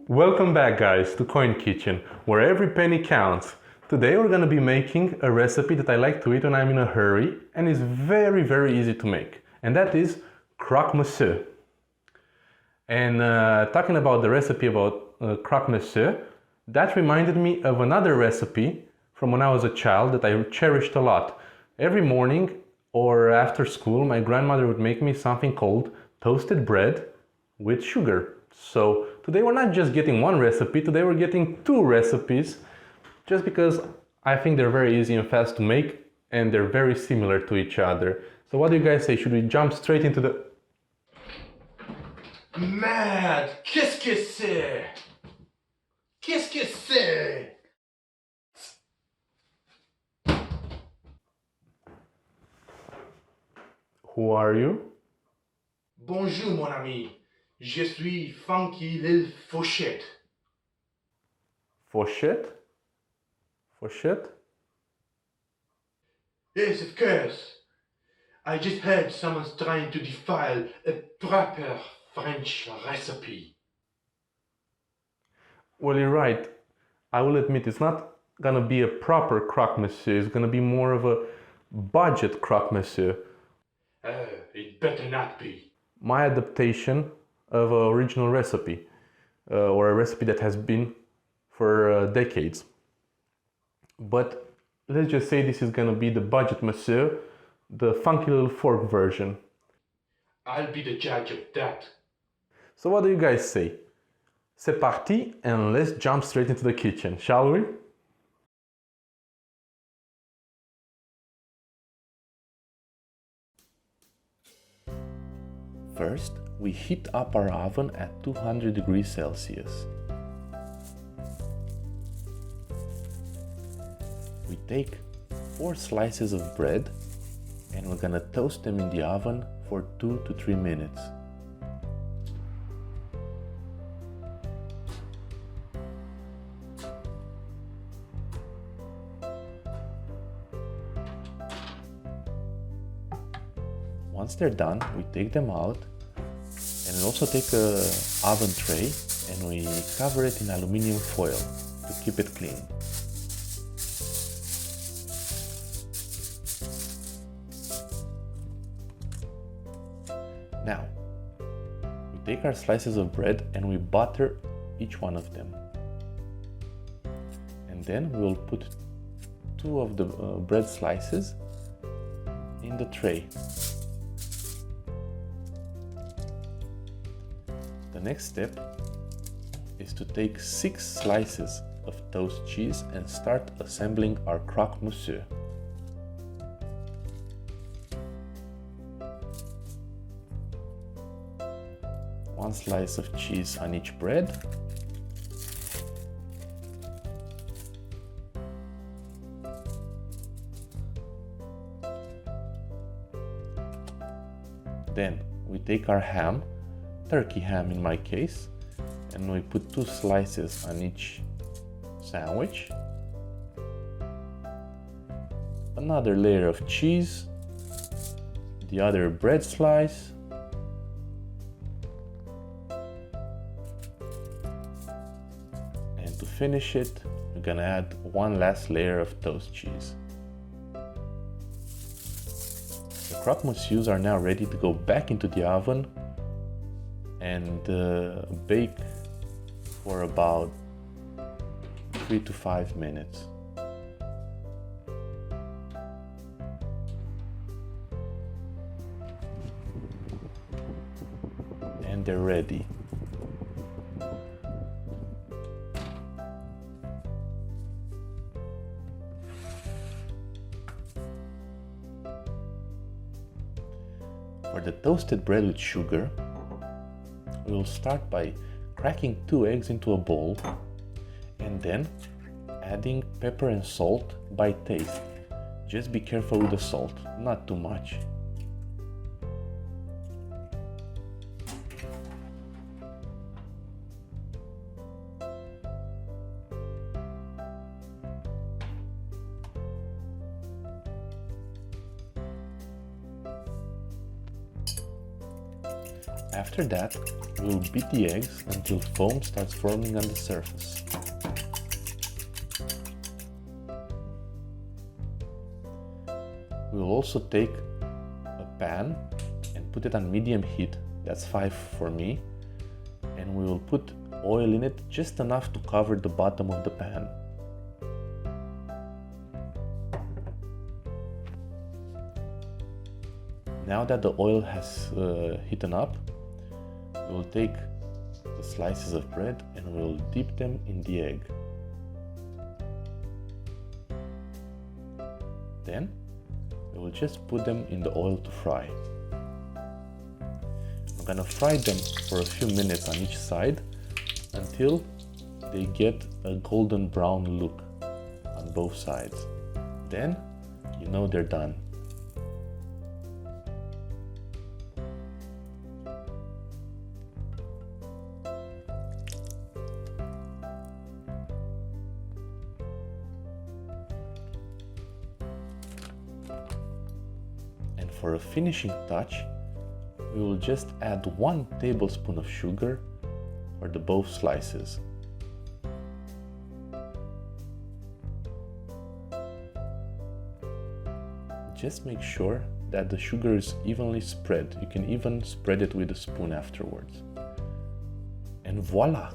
Welcome back guys to Coin Kitchen, where every penny counts. Today we're gonna be making a recipe that I like to eat when I'm in a hurry and is very easy to make. And that is Croque Monsieur. And talking about the recipe about Croque Monsieur, that reminded me of another recipe from when I was a child that I cherished a lot. Every morning or after school, my grandmother would make me something called toasted bread with sugar. So today we're not just getting one recipe, today we're getting two recipes, just because I think they're very easy and fast to make and they're very similar to each other. So what do you guys say? Should we jump straight into the... Mad! Qu'est-ce que c'est? Qu'est-ce que c'est? Who are you? Bonjour mon ami, je suis Funky Lil Fourchette. Fourchette? Fourchette? Yes, of course. I just heard someone's trying to defile a proper French recipe. Well, you're right. I will admit it's not gonna be a proper croque monsieur, it's gonna be more of a budget croque monsieur. It better not be. My adaptation of an original recipe, or a recipe that has been for decades. But let's just say this is gonna be the budget monsieur, the funky little fork version. I'll be the judge of that. So what do you guys say? C'est parti, and let's jump straight into the kitchen, shall we? First, we heat up our oven at 200 degrees Celsius. We take 4 slices of bread and we're gonna toast them in the oven for 2 to 3 minutes. Once they're done, we take them out and we also take a oven tray and we cover it in aluminum foil to keep it clean. Now, we take our slices of bread and we butter each one of them. And then we'll put 2 of the bread slices in the tray. The next step is to take 6 slices of toast cheese and start assembling our croque monsieur. One slice of cheese on each bread. Then we take our ham, turkey ham in my case, and we put 2 slices on each sandwich. Another layer of cheese, the other bread slice, and to finish it, we're gonna add 1 last layer of toast cheese. The croque monsieurs are now ready to go back into the oven and bake for about 3 to 5 minutes. And they're ready. For the toasted bread with sugar, we will start by cracking 2 eggs into a bowl and then adding pepper and salt by taste. Just be careful with the salt, not too much. After that, we'll beat the eggs until foam starts forming on the surface. We'll also take a pan and put it on medium heat, that's 5 for me, and we will put oil in it just enough to cover the bottom of the pan. Now that the oil has heated up, we'll take the slices of bread and we'll dip them in the egg. Then we will just put them in the oil to fry. We're gonna fry them for a few minutes on each side until they get a golden brown look on both sides. Then you know they're done. And for a finishing touch, we will just add 1 tablespoon of sugar for the both slices. Just make sure that the sugar is evenly spread. You can even spread it with a spoon afterwards. And voila!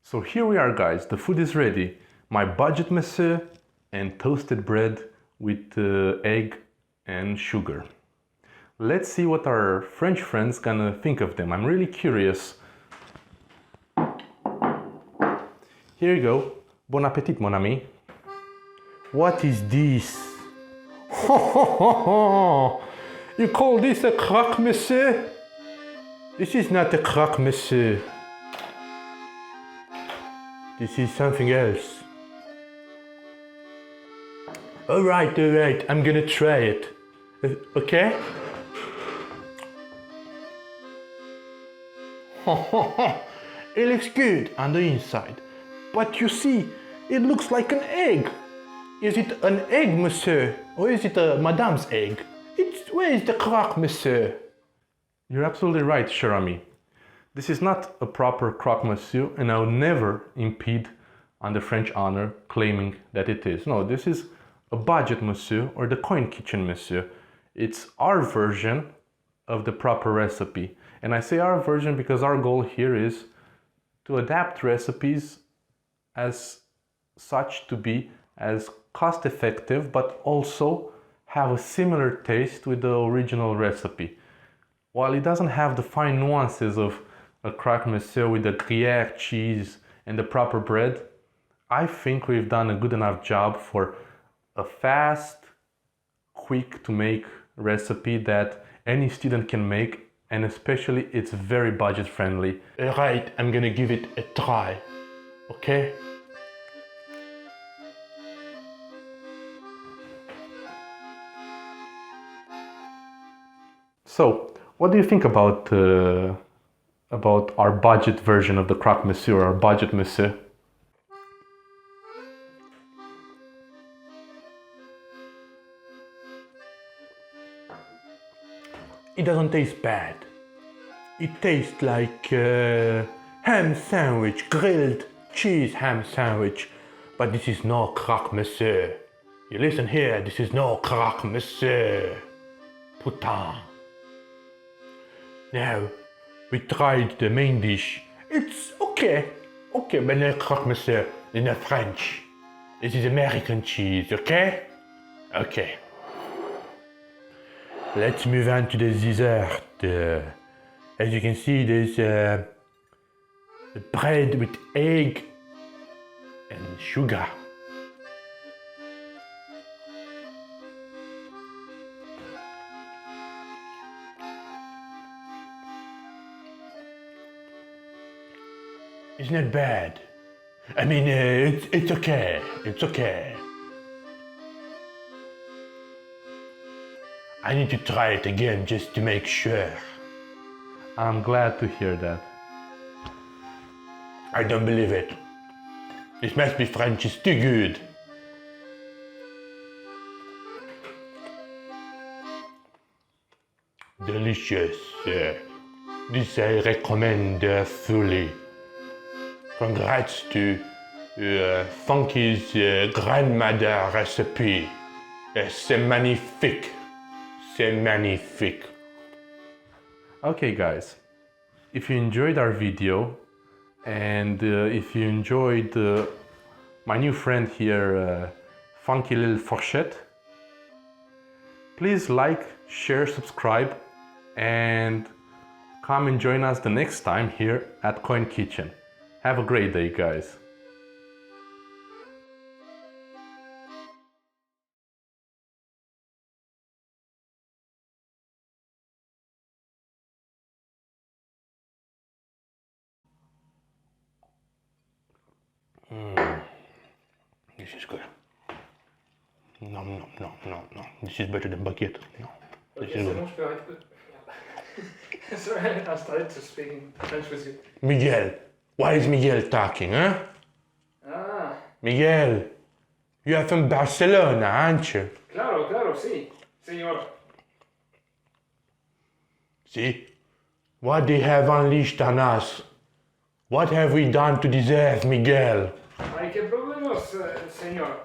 So here we are, guys, the food is ready. My budget monsieur and toasted bread with egg and sugar. Let's see what our French friends gonna think of them. I'm really curious. Here you go. Bon appetit, mon ami. What is this? You call this a croque monsieur? This is not a croque monsieur. This is something else. Alright, I'm gonna try it. Okay? It looks good on the inside. But you see, it looks like an egg. Is it an egg, monsieur? Or is it a madame's egg? Where is the croque monsieur? You're absolutely right, cher ami. This is not a proper croque monsieur, and I will never impede on the French honor claiming that it is. No, this is a budget monsieur or the coin kitchen monsieur. It's our version of the proper recipe. And I say our version because our goal here is to adapt recipes as such to be as cost effective, but also have a similar taste with the original recipe. While it doesn't have the fine nuances of a croque monsieur with the Gruyere cheese and the proper bread, I think we've done a good enough job for a fast, quick to make recipe that any student can make, and especially it's very budget friendly. Alright, I'm gonna give it a try, okay? So, what do you think about our budget version of the croque monsieur, our budget monsieur? It doesn't taste bad. It tastes like ham sandwich, grilled cheese ham sandwich. But this is no croque monsieur. You listen here, this is no croque monsieur. Putain. Now, we tried the main dish. It's okay. Okay, but no croque monsieur. It's not French. This is American cheese, okay? Okay. Let's move on to the dessert. As you can see, there's bread with egg and sugar. It's not bad. I mean, it's okay. It's okay. I need to try it again just to make sure. I'm glad to hear that. I don't believe it. This must be French. It's too good. Delicious. This I recommend fully. Congrats to Funky's grandmother recipe. C'est magnifique. C'est magnifique. Okay guys, if you enjoyed our video and if you enjoyed my new friend here, Funky Little Fourchette, please like, share, subscribe, and come and join us the next time here at Coin Kitchen. Have a great day, guys. This is good. No. This is better than baguette. No. Ok, c'est bon, je peux arrêter. Merde. Sorry, I started to speak in French with you. Miguel. Why is Miguel talking, huh? Ah, Miguel, you are from Barcelona, aren't you? claro, sí, señor. See? What they have unleashed on us? What have we done to deserve Miguel? Hay que problemas, señor.